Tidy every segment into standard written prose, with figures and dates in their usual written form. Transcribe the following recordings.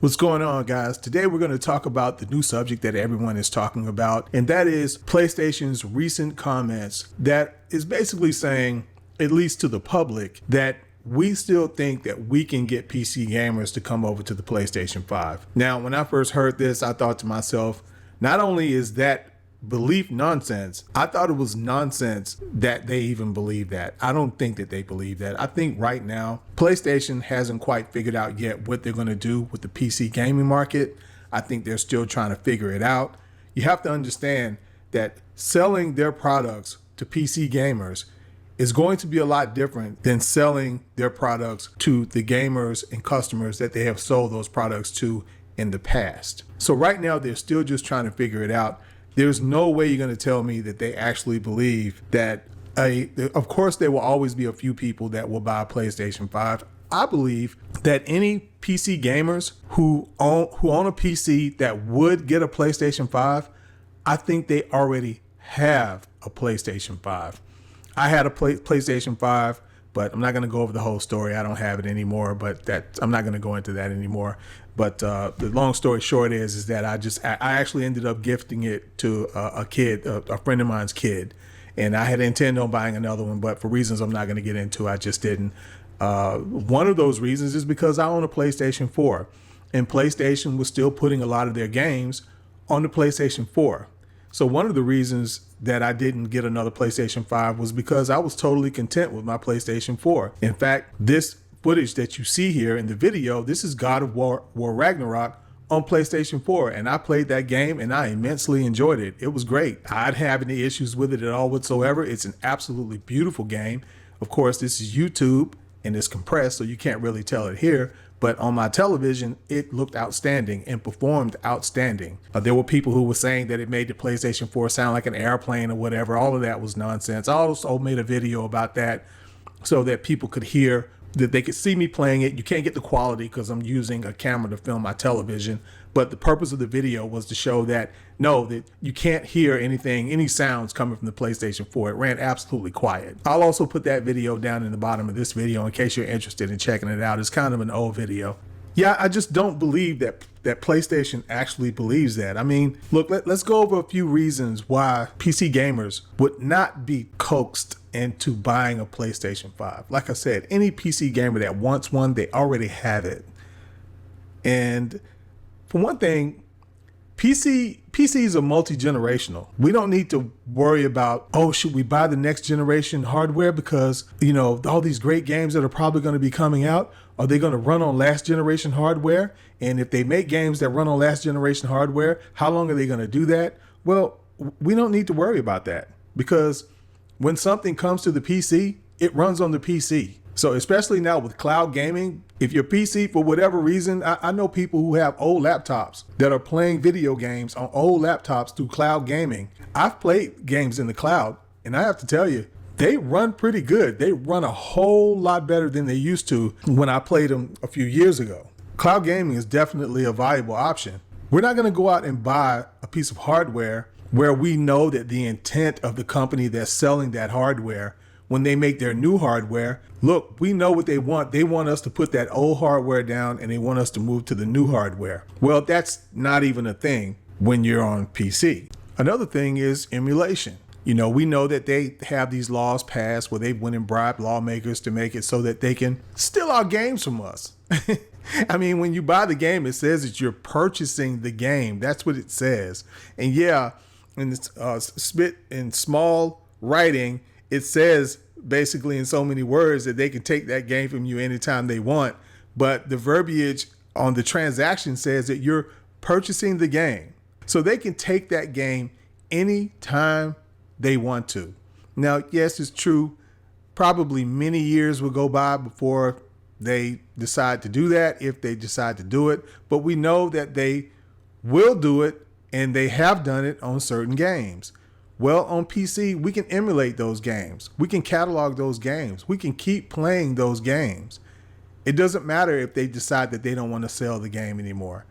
What's going on, guys? Today we're going to talk about the new subject that everyone is talking about, and that is PlayStation's recent comments that is basically saying, at least to the public, that we still think that we can get PC gamers to come over to the PlayStation 5. Now, when I first heard this, I thought to myself, not only is that belief nonsense, I thought it was nonsense that they even believe that. I don't think that they believe that. I think right now, PlayStation hasn't quite figured out yet what they're going to do with the PC gaming market. I think they're still trying to figure it out. You have to understand that selling their products to PC gamers is going to be a lot different than selling their products to the gamers and customers that they have sold those products to in the past. So right now, they're still just trying to figure it out. There's no way you're going to tell me that they actually believe that of course, there will always be a few people that will buy a PlayStation 5. I believe that any PC gamers who own a PC that would get a PlayStation 5, I think they already have a PlayStation 5. I had a PlayStation 5, but I'm not going to go over the whole story. I don't have it anymore, but I'm not going to go into that anymore. But the long story short is that I actually ended up gifting it to a kid, a friend of mine's kid. And I had intended on buying another one, but for reasons I'm not going to get into, I just didn't. One of those reasons is because I own a PlayStation 4. And PlayStation was still putting a lot of their games on the PlayStation 4. So one of the reasons that I didn't get another PlayStation 5 was because I was totally content with my PlayStation 4. In fact, this footage that you see here in the video, this is God of War Ragnarok on PlayStation 4. And I played that game and I immensely enjoyed it. It was great. I didn't have any issues with it at all whatsoever. It's an absolutely beautiful game. Of course, this is YouTube and it's compressed, so you can't really tell it here. But on my television, it looked outstanding and performed outstanding. There were people who were saying that it made the PlayStation 4 sound like an airplane or whatever. All of that was nonsense. I also made a video about that so that people could hear, that they could see me playing it. You can't get the quality because I'm using a camera to film my television. But the purpose of the video was to show that, no, that you can't hear anything, any sounds coming from the PlayStation 4. It ran absolutely quiet. I'll also put that video down in the bottom of this video in case you're interested in checking it out. It's kind of an old video. Yeah, I just don't believe that PlayStation actually believes that. I mean, look, let's go over a few reasons why PC gamers would not be coaxed into buying a PlayStation 5. Like I said, any PC gamer that wants one, they already have it. And for one thing, PCs are multi-generational. We don't need to worry about, oh, should we buy the next generation hardware because, you know, all these great games that are probably going to be coming out, are they going to run on last generation hardware? And if they make games that run on last generation hardware, how long are they going to do that? Well, we don't need to worry about that because when something comes to the PC, it runs on the PC. So especially now with cloud gaming, if your PC, for whatever reason, I know people who have old laptops that are playing video games on old laptops through cloud gaming. I've played games in the cloud, and I have to tell you, they run pretty good. They run a whole lot better than they used to when I played them a few years ago. Cloud gaming is definitely a viable option. We're not going to go out and buy a piece of hardware where we know that the intent of the company that's selling that hardware, when they make their new hardware, look, we know what they want. They want us to put that old hardware down and they want us to move to the new hardware. Well, that's not even a thing when you're on PC. Another thing is emulation. You know, we know that they have these laws passed where they went and bribed lawmakers to make it so that they can steal our games from us. I mean, when you buy the game, it says that you're purchasing the game. That's what it says. And yeah, in this spit in small writing, it says basically in so many words that they can take that game from you anytime they want. But the verbiage on the transaction says that you're purchasing the game. So they can take that game anytime they want to. Now, yes, it's true. Probably many years will go by before they decide to do that, if they decide to do it. But we know that they will do it, and they have done it on certain games. Well, on PC, we can emulate those games. We can catalog those games. We can keep playing those games. It doesn't matter if they decide that they don't want to sell the game anymore.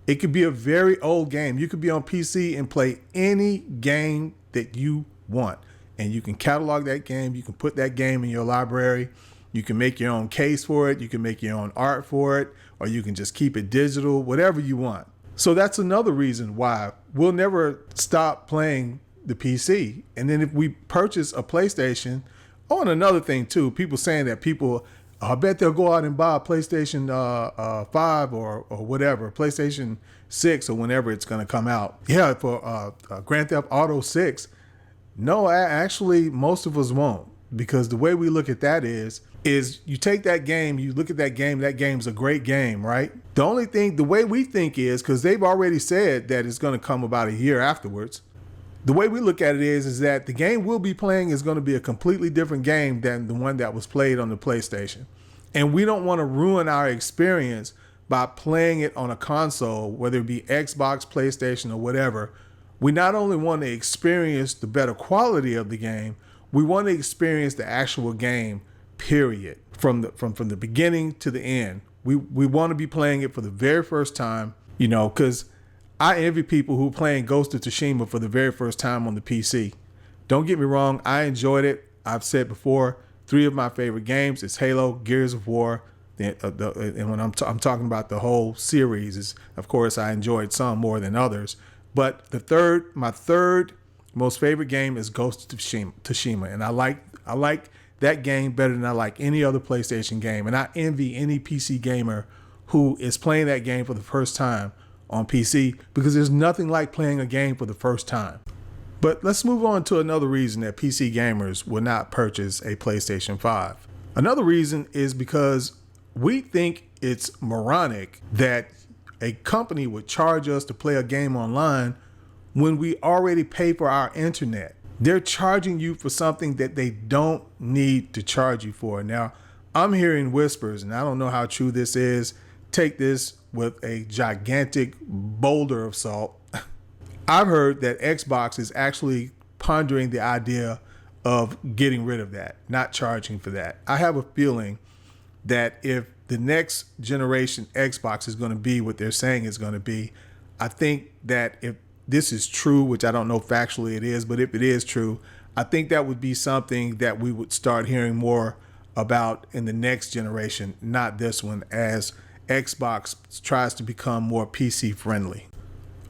It could be a very old game. You could be on PC and play any game that you want. And you can catalog that game. You can put that game in your library. You can make your own case for it. You can make your own art for it. or you can just keep it digital, whatever you want. So that's another reason why we'll never stop playing the PC. And then if we purchase a PlayStation, oh, and another thing too, people saying that I bet they'll go out and buy a PlayStation 5 or whatever, PlayStation 6 or whenever it's going to come out. Yeah, for Grand Theft Auto 6. No, actually, most of us won't, because the way we look at that is you take that game, you look at that game's a great game, right? The way we think is, because they've already said that it's going to come about a year afterwards, the way we look at it is that the game we'll be playing is going to be a completely different game than the one that was played on the PlayStation. And we don't want to ruin our experience by playing it on a console, whether it be Xbox, PlayStation, or whatever. We not only want to experience the better quality of the game, we want to experience the actual game, period, from the beginning to the end. We want to be playing it for the very first time, because I envy people who are playing Ghost of Tsushima for the very first time on the PC. Don't get me wrong, I enjoyed it. I've said before, 3 of my favorite games is Halo, Gears of War, and when I'm talking about the whole series, is of course I enjoyed some more than others. But my third most favorite game is Ghost of Tsushima, and I like that game better than I like any other PlayStation game. And I envy any PC gamer who is playing that game for the first time on PC, because there's nothing like playing a game for the first time. But let's move on to another reason that PC gamers will not purchase a PlayStation 5. Another reason is because we think it's moronic that a company would charge us to play a game online when we already pay for our internet. They're charging you for something that they don't need to charge you for. Now, I'm hearing whispers, and I don't know how true this is. Take this with a gigantic boulder of salt. I've heard that Xbox is actually pondering the idea of getting rid of that, not charging for that. I have a feeling that if the next generation Xbox is going to be what they're saying it's going to be, I think that if this is true, which I don't know factually it is, but if it is true, I think that would be something that we would start hearing more about in the next generation, not this one, as Xbox tries to become more PC friendly.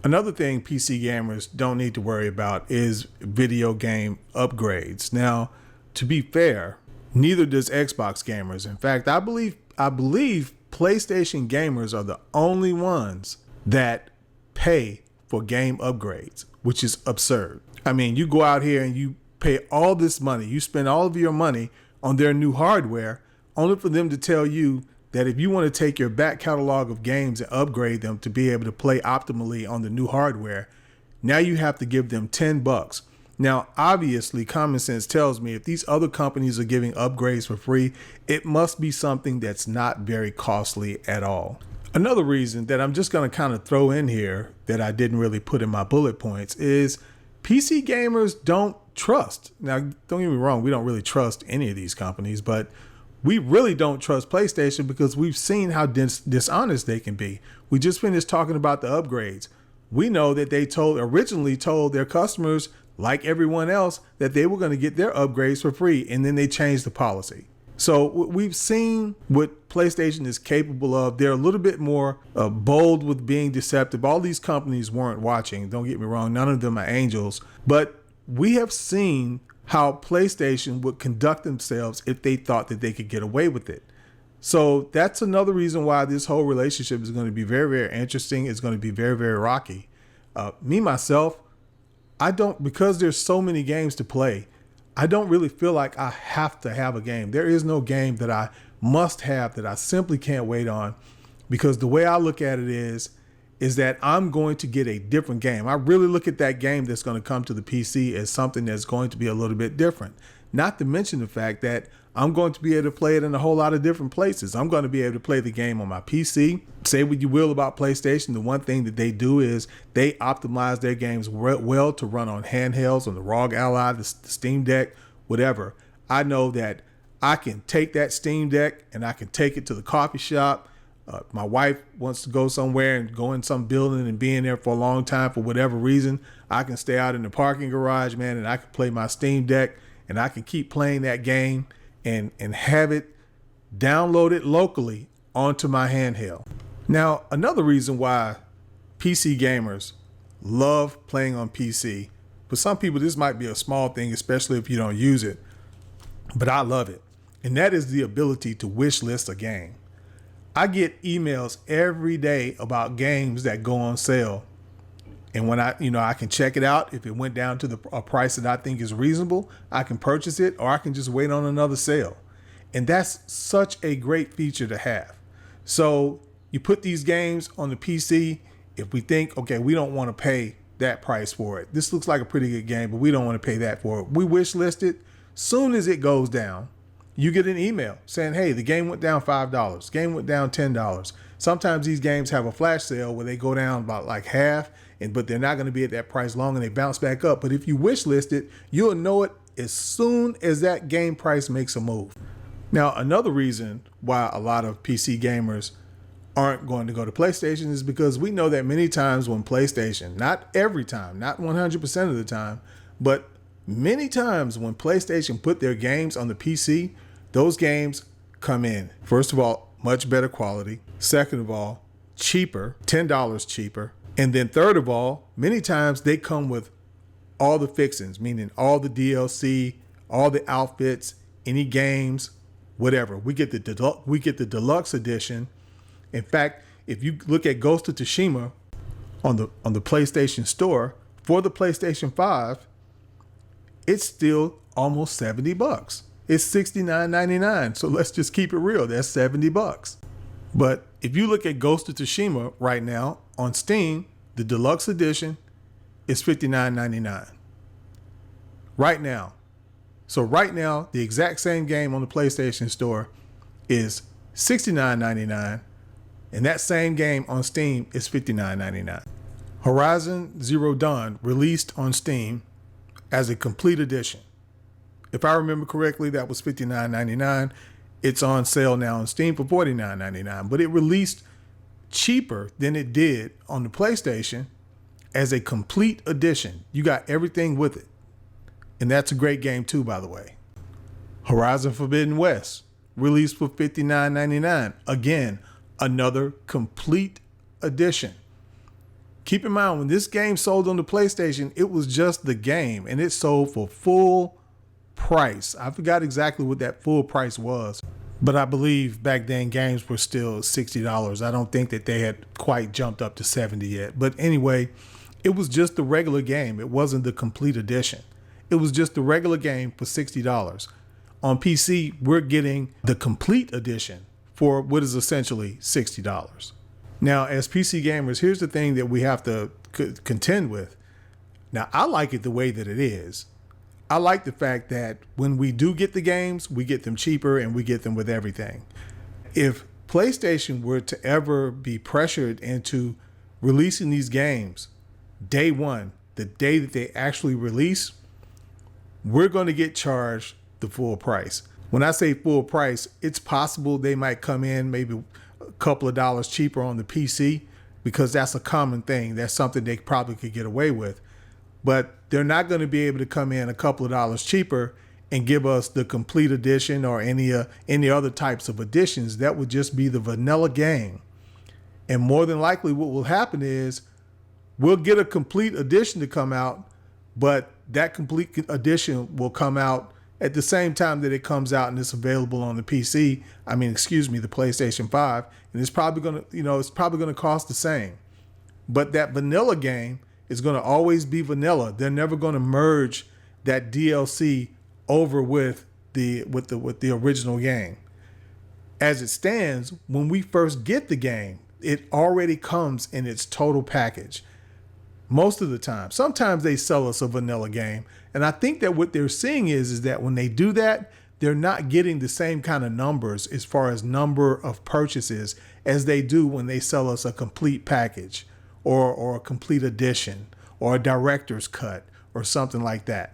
Another thing PC gamers don't need to worry about is video game upgrades. Now, to be fair, neither does Xbox gamers. In fact, I believe PlayStation gamers are the only ones that pay for game upgrades, which is absurd. I mean, you go out here and you pay all this money, you spend all of your money on their new hardware, only for them to tell you that if you want to take your back catalog of games and upgrade them to be able to play optimally on the new hardware, now you have to give them $10. Now, obviously, common sense tells me if these other companies are giving upgrades for free, it must be something that's not very costly at all. Another reason that I'm just going to kind of throw in here that I didn't really put in my bullet points is PC gamers don't trust. Now, don't get me wrong, we don't really trust any of these companies, but we really don't trust PlayStation because we've seen how dishonest they can be. We just finished talking about the upgrades. We know that they originally told their customers, like everyone else, that they were going to get their upgrades for free, and then they changed the policy. So we've seen what PlayStation is capable of. They're a little bit more bold with being deceptive. All these companies weren't watching. Don't get me wrong. None of them are angels. But we have seen how PlayStation would conduct themselves if they thought that they could get away with it. So that's another reason why this whole relationship is going to be very, very interesting. It's going to be very, very rocky. Myself, because there's so many games to play, I don't really feel like I have to have a game. There is no game that I must have that I simply can't wait on, because the way I look at it is that I'm going to get a different game. I really look at that game that's going to come to the PC as something that's going to be a little bit different. Not to mention the fact that I'm going to be able to play it in a whole lot of different places. I'm going to be able to play the game on my PC. Say what you will about PlayStation. The one thing that they do is they optimize their games well to run on handhelds, on the ROG Ally, the Steam Deck, whatever. I know that I can take that Steam Deck and I can take it to the coffee shop. My wife wants to go somewhere and go in some building and be in there for a long time for whatever reason. I can stay out in the parking garage, man, and I can play my Steam Deck and I can keep playing that game and have it downloaded locally onto my handheld. Now, another reason why PC gamers love playing on PC, for some people this might be a small thing, especially if you don't use it, but I love it. And that is the ability to wish list a game. I get emails every day about games that go on sale. And when I can check it out. If it went down to a price that I think is reasonable, I can purchase it, or I can just wait on another sale. And that's such a great feature to have. So you put these games on the PC. If we think, okay, we don't want to pay that price for it. This looks like a pretty good game, but we don't want to pay that for it. We wish list it. Soon as it goes down, you get an email saying, hey, the game went down $5. Game went down $10. Sometimes these games have a flash sale where they go down about like half, but they're not going to be at that price long, and they bounce back up. But if you wish list it, you'll know it as soon as that game price makes a move. Now, another reason why a lot of PC gamers aren't going to go to PlayStation is because we know that many times when PlayStation, not every time, not 100% of the time, but many times when PlayStation put their games on the PC, those games come in, first of all, much better quality. Second of all, cheaper, $10 cheaper. And then third of all, many times they come with all the fixings, meaning all the DLC, all the outfits, any games, whatever. We get the deluxe edition. In fact, if you look at Ghost of Tsushima on the PlayStation Store for the PlayStation 5, it's still almost $70. It's $69.99. So let's just keep it real. That's $70. But if you look at Ghost of Tsushima right now on Steam, the deluxe edition is $59.99. Right now. So right now, the exact same game on the PlayStation Store is $69.99. And that same game on Steam is $59.99. Horizon Zero Dawn released on Steam as a complete edition. If I remember correctly, that was $59.99. It's on sale now on Steam for $49.99. But it released cheaper than it did on the PlayStation as a complete edition. You got everything with it. And that's a great game too, by the way. Horizon Forbidden West released for $59.99. Again, another complete edition. Keep in mind, when this game sold on the PlayStation, it was just the game, and it sold for full price. I forgot exactly what that full price was, but I believe back then games were still $60. I don't think that they had quite jumped up to $70 yet. But anyway, it was just the regular game. It wasn't the complete edition. It was just the regular game for $60. On PC, we're getting the complete edition for what is essentially $60. Now, as PC gamers, here's the thing that we have to contend with. Now, I like it the way that it is. I like the fact that when we do get the games, we get them cheaper and we get them with everything. If PlayStation were to ever be pressured into releasing these games day one, the day that they actually release, we're going to get charged the full price. When I say full price, it's possible they might come in maybe a couple of dollars cheaper on the PC, because that's a common thing. That's something they probably could get away with. But they're not going to be able to come in a couple of dollars cheaper and give us the complete edition or any other types of editions. That would just be the vanilla game. And more than likely what will happen is we'll get a complete edition to come out, but that complete edition will come out at the same time that it comes out and it's available on the PC. The PlayStation 5, and it's probably going to cost the same. But that vanilla game is going to always be vanilla. They're never going to merge that DLC over with the original game. As it stands, when we first get the game, it already comes in its total package. Most of the time. Sometimes they sell us a vanilla game. And I think that what they're seeing is that when they do that, they're not getting the same kind of numbers as far as number of purchases as they do when they sell us a complete package or a complete edition or a director's cut or something like that.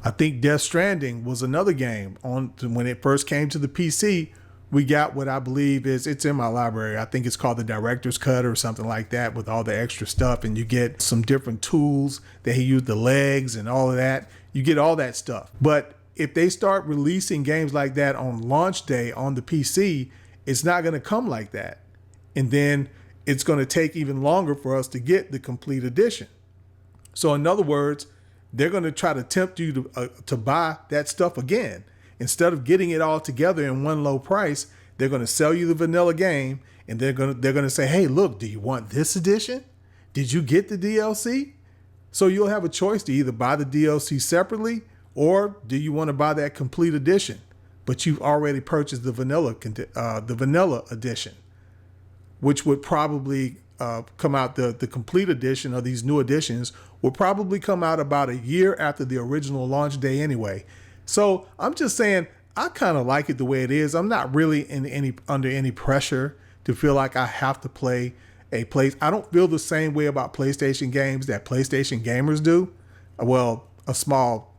I think Death Stranding was another game when it first came to the PC. We got what I believe it's in my library. I think it's called the director's cut or something like that, with all the extra stuff. And you get some different tools that he used, the legs and all of that. You get all that stuff. But if they start releasing games like that on launch day on the PC, it's not going to come like that. And then it's going to take even longer for us to get the complete edition. So in other words, they're going to try to tempt you to buy that stuff again. Instead of getting it all together in one low price, they're going to sell you the vanilla game, and they're going to say, hey, look, do you want this edition? Did you get the DLC? So you'll have a choice to either buy the DLC separately, or do you want to buy that complete edition? But you've already purchased the vanilla edition, which would probably come out, the complete edition, or these new editions will probably come out about a year after the original launch day anyway. So I'm just saying, I kind of like it the way it is. I'm not really under any pressure to feel like I have to play a place. I don't feel the same way about PlayStation games that PlayStation gamers do. Well, a small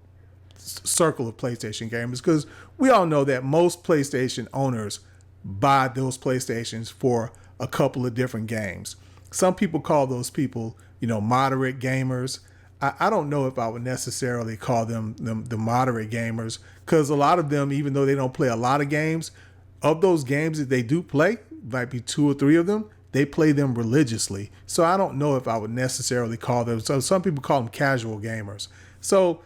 circle of PlayStation gamers, because we all know that most PlayStation owners buy those PlayStations for a couple of different games. Some people call those people, moderate gamers. I don't know if I would necessarily call them the moderate gamers, because a lot of them, even though they don't play a lot of games, of those games that they do play, might be 2 or 3 of them, they play them religiously. So I don't know if I would necessarily call them. So some people call them casual gamers. So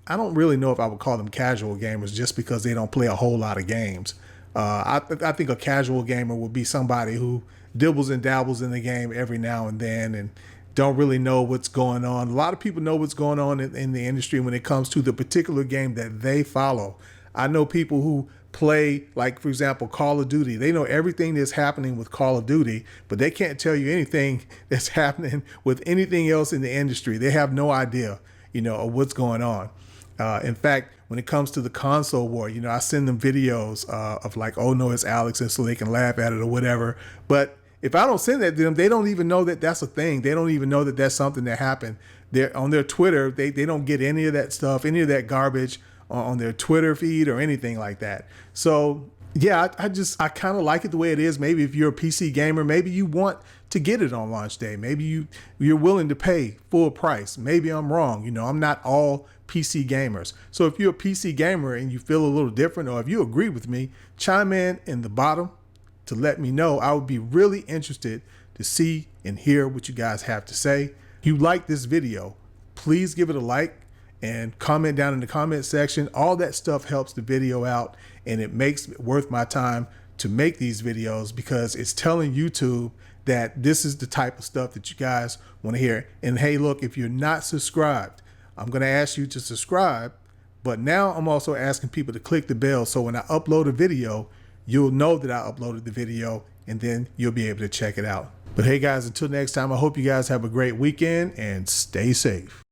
I don't really know if I would call them casual gamers just because they don't play a whole lot of games. I think a casual gamer would be somebody who dibbles and dabbles in the game every now and then and don't really know what's going on. A lot of people know what's going on in the industry when it comes to the particular game that they follow. I know people who play, like, for example, Call of Duty. They know everything that's happening with Call of Duty, but they can't tell you anything that's happening with anything else in the industry. They have no idea, of what's going on. In fact, when it comes to the console war, I send them videos of like, oh no, it's Alex, and so they can laugh at it or whatever. But if I don't send that to them, they don't even know that that's a thing. They don't even know that that's something that happened. They're on their Twitter. They don't get any of that stuff, any of that garbage on their Twitter feed or anything like that. So yeah, I kind of like it the way it is. Maybe if you're a PC gamer, maybe you want to get it on launch day. Maybe you're willing to pay full price. Maybe I'm wrong. I'm not all PC gamers. So if you're a PC gamer and you feel a little different, or if you agree with me, chime in the bottom to let me know. I would be really interested to see and hear what you guys have to say. If you like this video, please give it a like and comment down in the comment section. All that stuff helps the video out, and it makes it worth my time to make these videos, because it's telling YouTube that this is the type of stuff that you guys want to hear. And hey, look, if you're not subscribed, I'm going to ask you to subscribe, but now I'm also asking people to click the bell, so when I upload a video, you'll know that I uploaded the video, and then you'll be able to check it out. But hey guys, until next time, I hope you guys have a great weekend and stay safe.